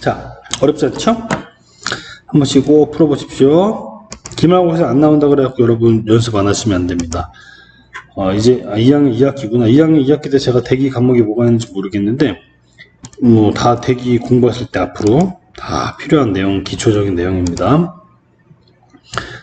자, 어렵지 않죠? 한 번씩 꼭 풀어보십시오. 기말고사 안 나온다 그래갖고 여러분 연습 안 하시면 안 됩니다. 이제 2학년 2학기구나. 2학년 2학기 때 제가 대기 과목이 뭐가 있는지 모르겠는데 다 대기 공부하실 때 앞으로 다 필요한 내용, 기초적인 내용입니다.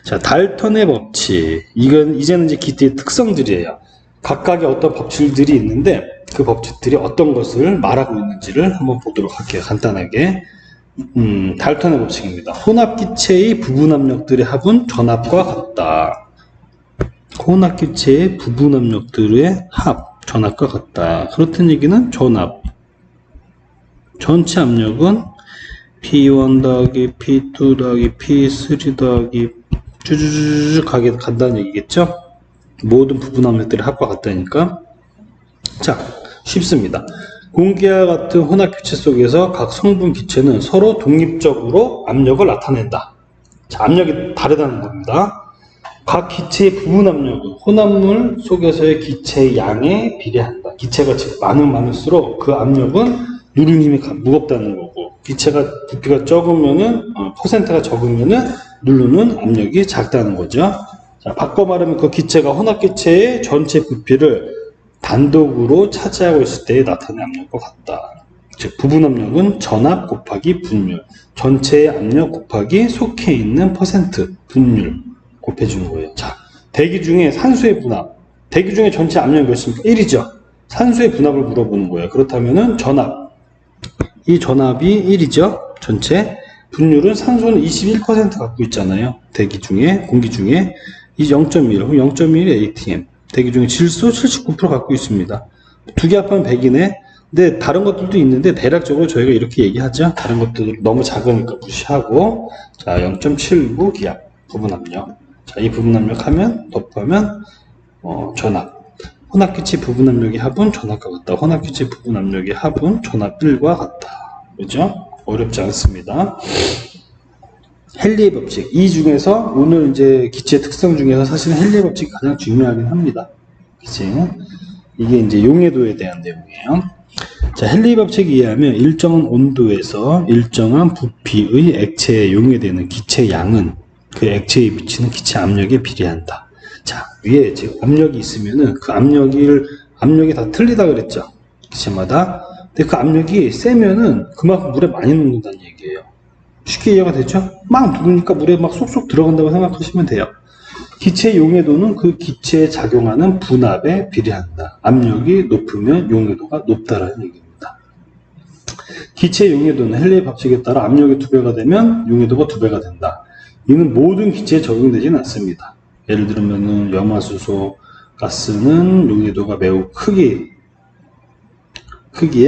자, 달턴의 법칙. 이제는 이제 기체의 특성들이에요. 각각의 어떤 법칙들이 있는데 그 법칙들이 어떤 것을 말하고 있는지를 한번 보도록 할게요. 간단하게. 달턴의 법칙입니다. 혼합기체의 부분압력들의 합은 전압과 같다. 혼합기체의 부분압력들의 합, 전압과 같다. 그렇다는 얘기는 전압. 전체 압력은 P1 더하기 P2 더하기 P3 더하기 쭈쭈쭈쭈 가게 간다는 얘기겠죠? 모든 부분압력들의 합과 같다니까. 자, 쉽습니다. 공기와 같은 혼합기체 속에서 각 성분 기체는 서로 독립적으로 압력을 나타낸다. 자, 압력이 다르다는 겁니다. 각 기체의 부분압력은 혼합물 속에서의 기체의 양에 비례한다. 기체가 많을수록 그 압력은 누르는 힘이 무겁다는 거고, 기체가 부피가 적으면은 퍼센트가 적으면은 누르는 압력이 작다는 거죠. 자, 바꿔 말하면 그 기체가 혼합기체의 전체 부피를 단독으로 차지하고 있을 때 나타나는 압력과 같다. 즉 부분압력은 전압 곱하기 분율, 전체의 압력 곱하기 속해 있는 퍼센트 분율 곱해주는 거예요. 자, 대기 중에 산소의 분압, 대기 중에 전체 압력이 몇입니까? 1이죠. 산소의 분압을 물어보는 거예요. 그렇다면은 전압, 이 전압이 1이죠. 전체 분율은 산소는 21% 갖고 있잖아요. 대기 중에, 공기 중에. 이 0.1, 0.1이 ATM. 대기 중에 질소 79% 갖고 있습니다. 두 개 합하면 100이네. 근데 다른 것들도 있는데 대략적으로 저희가 이렇게 얘기하죠. 다른 것들 너무 작으니까 무시하고. 자, 0.79 기압 부분압력. 자, 이 부분압력 하면 곱하면 전압. 혼합기체 부분압력의 합은 전압과 같다. 혼합기체 부분압력의 합은 전압 1과 같다. 그죠? 어렵지 않습니다. 헨리의 법칙. 이 중에서 오늘 이제 기체의 특성 중에서 사실은 헨리의 법칙이 가장 중요하긴 합니다. 그치? 이게 이제 용해도에 대한 내용이에요. 자, 헨리의 법칙에 의하면 일정한 온도에서 일정한 부피의 액체에 용해되는 기체 양은 그 액체에 미치는 기체 압력에 비례한다. 자, 위에 지금 압력이 있으면은 그 압력이 다 틀리다 그랬죠. 기체마다. 근데 그 압력이 세면은 그만큼 물에 많이 녹는다는 얘기예요. 쉽게 이해가 되죠? 막 누르니까 물에 막 쏙쏙 들어간다고 생각하시면 돼요. 기체의 용해도는 그 기체에 작용하는 분압에 비례한다. 압력이 높으면 용해도가 높다라는 얘기입니다. 기체의 용해도는 헨리의 법칙에 따라 압력이 2배가 되면 용해도가 2배가 된다. 이는 모든 기체에 적용되지는 않습니다. 예를 들면은 염화수소 가스는 용해도가 매우 크기에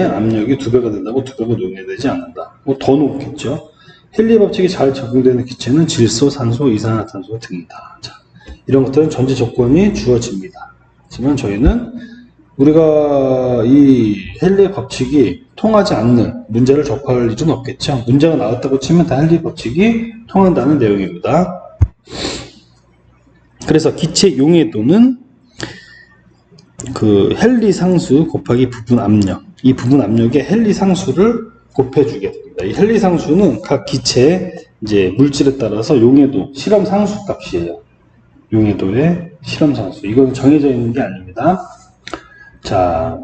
압력이 2배가 된다고 2배가 용해되지 않는다. 뭐 더 높겠죠. 헨리의 법칙이 잘 적용되는 기체는 질소, 산소, 이산화탄소 등이다. 자, 이런 것들은 전제 조건이 주어집니다. 하지만 저희는 우리가 이 헨리의 법칙이 통하지 않는 문제를 접할 일은 없겠죠. 문제가 나왔다고 치면 다 헨리의 법칙이 통한다는 내용입니다. 그래서 기체 용해도는 그 헨리 상수 곱하기 부분 압력, 이 부분 압력에 헨리 상수를 곱해주게 됩니다. 이 헨리 상수는 각 기체의 이제 물질에 따라서 용해도 실험 상수 값이에요. 용해도의 실험 상수. 이건 정해져 있는 게 아닙니다. 자,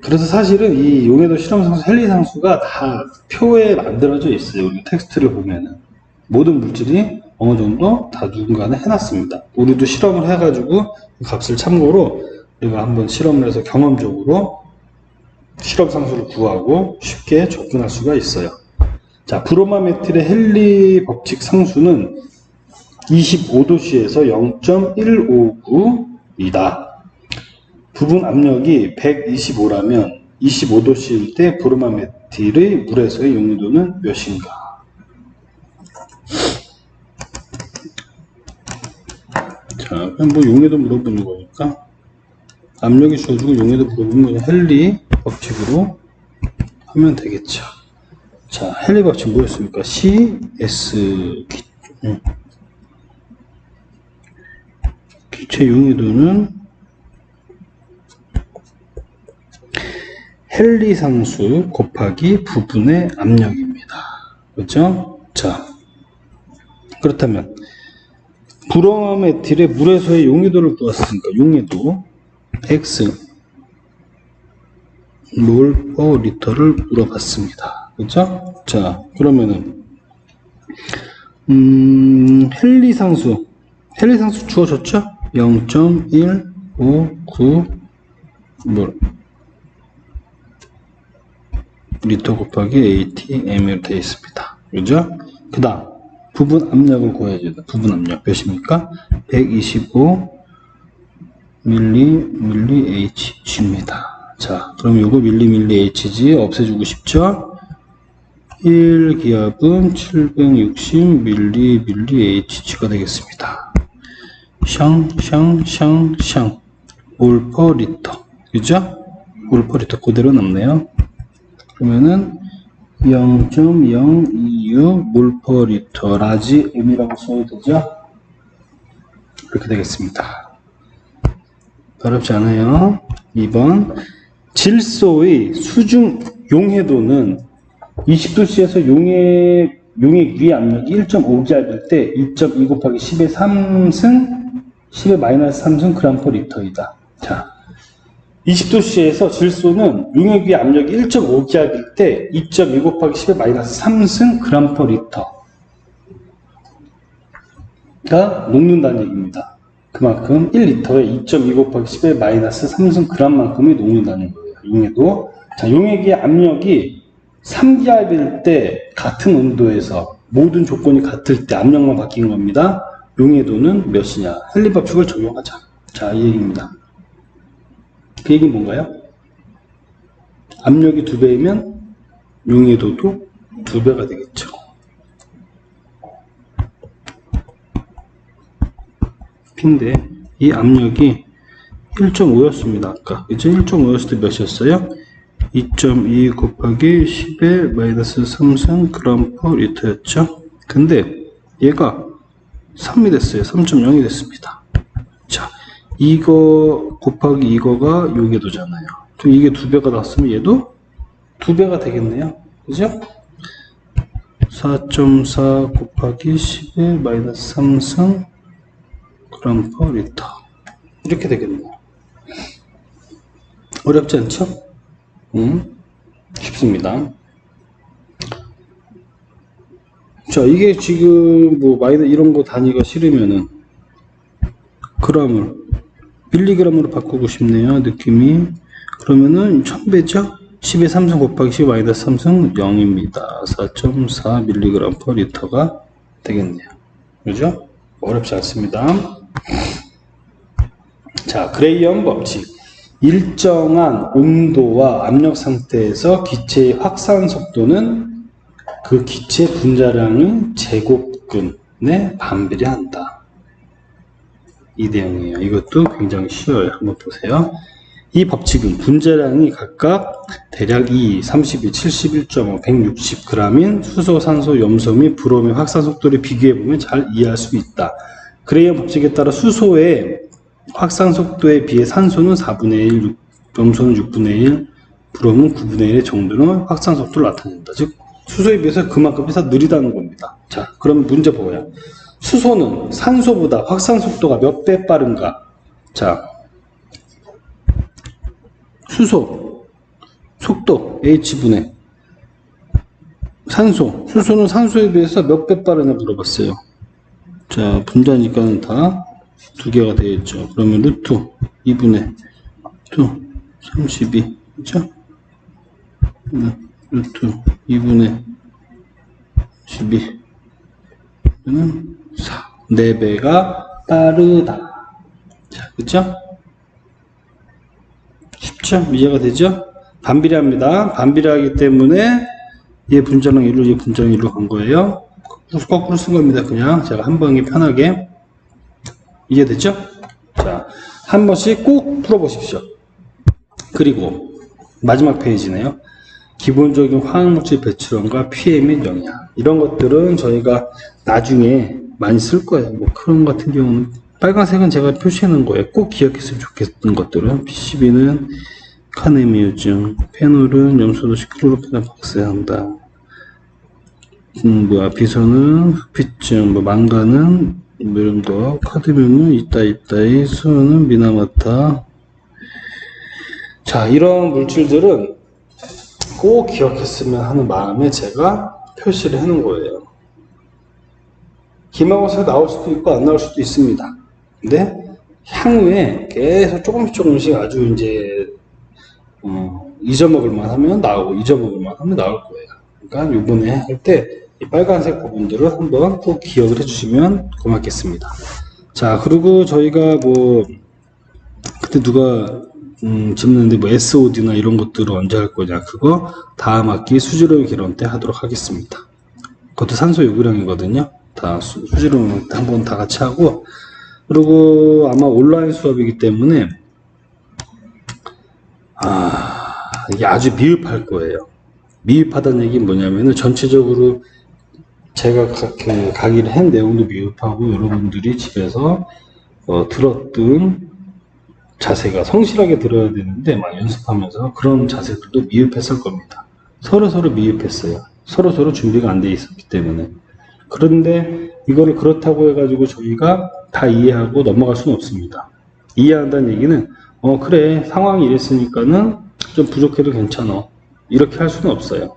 그래서 사실은 이 용해도 실험 상수, 헨리 상수가 다 표에 만들어져 있어요. 우리 텍스트를 보면은 모든 물질이 어느 정도 다 누군가는 해놨습니다. 우리도 실험을 해가지고 그 값을 참고로 우리가 한번 실험을 해서 경험적으로 실험 상수를 구하고 쉽게 접근할 수가 있어요. 자, 브로마메틸의 헨리 법칙 상수는 25도씨에서 0.159이다. 부분 압력이 125라면 25도씨일 때 브로마메틸의 물에서의 용해도는 몇인가? 자, 그냥 뭐 용해도 물어보는 거니까 압력이 주어지고 용해도 물어보면 그냥 헨리 법칙으로 하면 되겠죠. 자, 헨리 법칙 뭐였습니까? CS 기체 용해도는 헨리 상수 곱하기 부분의 압력입니다. 그렇죠? 자, 그렇다면 브로메틸의 물에서의 용해도를 구했으니까 용해도 X 몰 퍼 리터를 물어봤습니다. 그렇죠? 자, 그러면은 헨리상수 주어졌죠? 0.159 몰 리터 곱하기 ATM으로 되어 있습니다. 그죠? 그 다음 부분 압력을 구해야죠. 부분 압력 몇입니까? 125 mHg입니다. 자, 그럼 요거 mHg 없애주고 싶죠? 1기압은 760 mHg가 되겠습니다. 샹 몰 퍼 리터. 그죠? 몰 퍼 리터 그대로 남네요. 그러면은 0.026 몰 퍼 리터 라지 M이라고 써야 되죠? 이렇게 되겠습니다. 어렵지 않아요. 2번 질소의 수중 용해도는 20도씨에서 용액 위 압력이 1.5기압일 때 2.2 곱하기 10의 3승 10의 마이너스 3승 그램 퍼 리터이다. 자, 20도씨에서 질소는 용액 위 압력이 1.5기압일 때 2.2 곱하기 10의 마이너스 3승 그램 퍼 리터가 녹는다는 얘기입니다. 그만큼 1리터에 2.2 곱하기 10의 마이너스 3승 그램만큼이 녹는다는 거예요. 용해도. 자, 용액의 압력이 3기압일 때 같은 온도에서 모든 조건이 같을 때 압력만 바뀐 겁니다. 용해도는 몇이냐? 헨리 법칙을 적용하자. 자, 이 얘기입니다. 그 얘기는 뭔가요? 압력이 2배이면 용해도도 2배가 되겠죠. 근데 이 압력이 1.5였습니다. 아까. 그죠? 1.5였을 때 몇이었어요? 2.2 곱하기 10의 마이너스 3승 그램 퍼 리터였죠? 근데 얘가 3이 됐어요. 3.0이 됐습니다. 자, 이거 곱하기 이거가 용해도잖아요. 그럼 이게 2배가 나왔으면 얘도 2배가 되겠네요. 그죠? 4.4 곱하기 10의 마이너스 3승 그램 퍼 리터. 이렇게 되겠네요. 어렵지 않죠? 쉽습니다. 자, 이게 지금 뭐 마이너 이런 거 단위가 싫으면은 그램을 밀리그램으로 바꾸고 싶네요. 느낌이. 그러면은 1000배죠? 10의 3승 곱하기 10 마이너스 3승 0입니다. 4.4 밀리그램 퍼 리터가 되겠네요. 그죠? 어렵지 않습니다. 자, 그레이엄 법칙. 일정한 온도와 압력 상태에서 기체의 확산 속도는 그 기체 분자량의 제곱근에 반비례한다. 이 내용이에요. 이것도 굉장히 쉬워요. 한번 보세요. 이 법칙은 분자량이 각각 대략 2, 32, 71.5, 160g인 수소, 산소, 염소 및 브롬의 확산 속도를 비교해보면 잘 이해할 수 있다. 그레이엄 법칙에 따라 수소의 확산 속도에 비해 산소는 4분의 1, 염소는 6분의 1, 브롬은 9분의 1의 정도는 확산 속도를 나타낸다. 즉, 수소에 비해서 그만큼 더 느리다는 겁니다. 자, 그럼 문제 보아요. 수소는 산소보다 확산 속도가 몇 배 빠른가? 자, 수소, 속도, H분의 산소, 수소는 산소에 비해서 몇 배 빠르냐 물어봤어요. 자, 분자니까는 다 2개가 되겠죠. 그러면 루트 2분의 32, 그죠? 루트 2분의 12, 는 4. 4배가 빠르다. 자, 그죠? 쉽죠? 이해가 되죠? 반비례합니다. 반비례하기 때문에 얘 분자랑 얘로 얘 분자랑 얘로 간 거예요. 거꾸로 쓴 겁니다. 그냥 제가 한 번에 편하게. 이해됐죠? 자, 한 번씩 꼭 풀어보십시오. 그리고 마지막 페이지네요. 기본적인 화학물질 배출원과 피해 및 영향. 이런 것들은 저희가 나중에 많이 쓸 거예요. 뭐 그런 같은 경우는 빨간색은 제가 표시해 놓은 거예요. 꼭 기억했으면 좋겠는 것들은 PCB는 카네미우즘, 페놀은 염소도 시클로로펜을 박제한다. 비소는 흑피증, 망가는 이런 거, 카드뮴은 이따이, 수은은 미나마타. 자, 이런 물질들은 꼭 기억했으면 하는 마음에 제가 표시를 해놓은 거예요. 기말고사에 나올 수도 있고 안 나올 수도 있습니다. 근데 향후에 계속 조금씩 아주 이제 잊어먹을만 하면 나오고 잊어먹을만 하면 나올 거예요. 그러니까 이번에 할 때 이 빨간색 부분들을 한번 꼭 기억을 해주시면 고맙겠습니다. 자, 그리고 저희가 그때 누가 짚는데 SOD나 이런 것들을 언제 할 거냐, 그거 다음 학기 수지로운 개론 때 하도록 하겠습니다. 그것도 산소 요구량이거든요. 다 수지로운 때 한번 다 같이 하고, 그리고 아마 온라인 수업이기 때문에 이게 아주 미흡할 거예요. 미흡하다는 얘기는 뭐냐면은 전체적으로 제가 강의를 한 내용도 미흡하고 여러분들이 집에서 들었던 자세가 성실하게 들어야 되는데 막 연습하면서 그런 자세들도 미흡했을 겁니다. 서로 미흡했어요. 서로 준비가 안 돼 있었기 때문에. 그런데 이거를 그렇다고 해가지고 저희가 다 이해하고 넘어갈 수는 없습니다. 이해한다는 얘기는 그래, 상황이 이랬으니까는 좀 부족해도 괜찮아, 이렇게 할 수는 없어요.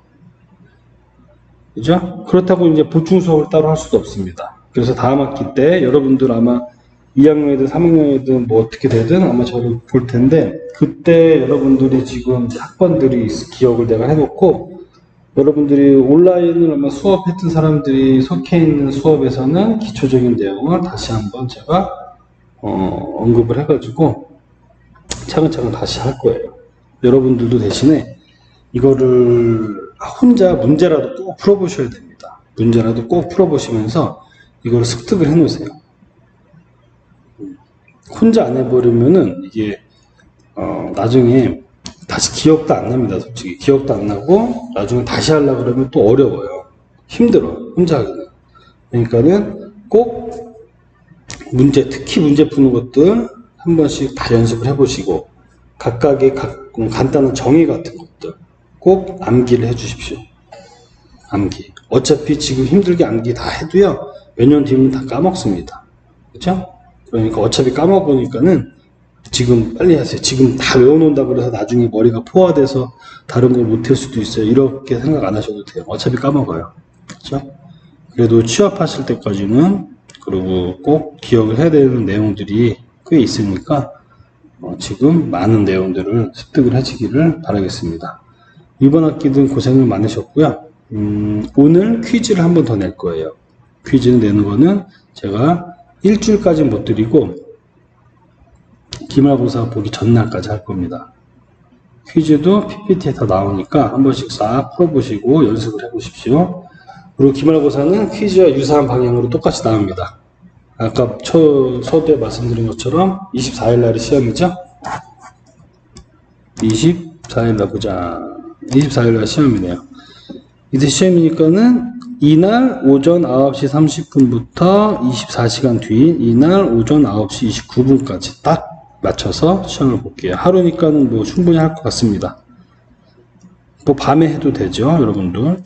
그죠? 그렇다고 이제 보충 수업을 따로 할 수도 없습니다. 그래서 다음 학기 때 여러분들 아마 2학년이든 3학년이든 어떻게 되든 아마 저를 볼 텐데, 그때 여러분들이 지금 학번들이 기억을 내가 해놓고, 여러분들이 온라인을 아마 수업했던 사람들이 속해 있는 수업에서는 기초적인 내용을 다시 한번 제가 언급을 해가지고 차근차근 다시 할 거예요. 여러분들도 대신에 이거를 혼자 문제라도 꼭 풀어보셔야 됩니다. 문제라도 꼭 풀어보시면서 이걸 습득을 해놓으세요. 혼자 안 해버리면은 이게 나중에 다시 기억도 안 납니다. 솔직히 기억도 안 나고 나중에 다시 하려고 그러면 또 어려워요. 힘들어, 혼자 하기는. 그러니까는 꼭 특히 문제 푸는 것들 한 번씩 다 연습을 해보시고, 각각의 간단한 정의 같은 것들 꼭 암기를 해 주십시오. 암기. 어차피 지금 힘들게 암기 다 해도요, 몇 년 뒤면 다 까먹습니다. 그렇죠? 그러니까 어차피 까먹으니까는 지금 빨리 하세요. 지금 다 외워놓는다고 해서 나중에 머리가 포화돼서 다른 걸 못할 수도 있어요. 이렇게 생각 안 하셔도 돼요. 어차피 까먹어요. 그렇죠? 그래도 취업하실 때까지는, 그리고 꼭 기억을 해야 되는 내용들이 꽤 있으니까 지금 많은 내용들을 습득을 하시기를 바라겠습니다. 이번 학기는 고생을 많으셨고요. 오늘 퀴즈를 한 번 더 낼 거예요. 퀴즈는 내는 거는 제가 일주일까지 못 드리고 기말고사 보기 전날까지 할 겁니다. 퀴즈도 PPT에 다 나오니까 한 번씩 싹 풀어보시고 연습을 해보십시오. 그리고 기말고사는 퀴즈와 유사한 방향으로 똑같이 나옵니다. 아까 서두에 말씀드린 것처럼 24일 날이 시험이죠? 24일 날 보자. 24일 날 시험이네요. 이제 시험이니까는 이날 오전 9시 30분부터 24시간 뒤인 이날 오전 9시 29분까지 딱 맞춰서 시험을 볼게요. 하루니까는 충분히 할 것 같습니다. 밤에 해도 되죠, 여러분들.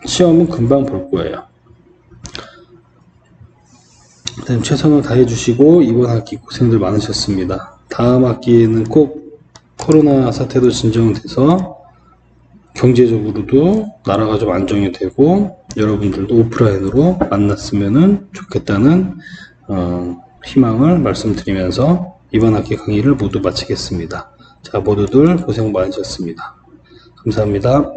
시험은 금방 볼 거예요. 최선을 다해주시고 이번 학기 고생들 많으셨습니다. 다음 학기에는 꼭 코로나 사태도 진정돼서 경제적으로도 나라가 좀 안정이 되고 여러분들도 오프라인으로 만났으면 좋겠다는 희망을 말씀드리면서 이번 학기 강의를 모두 마치겠습니다. 자, 모두들 고생 많으셨습니다. 감사합니다.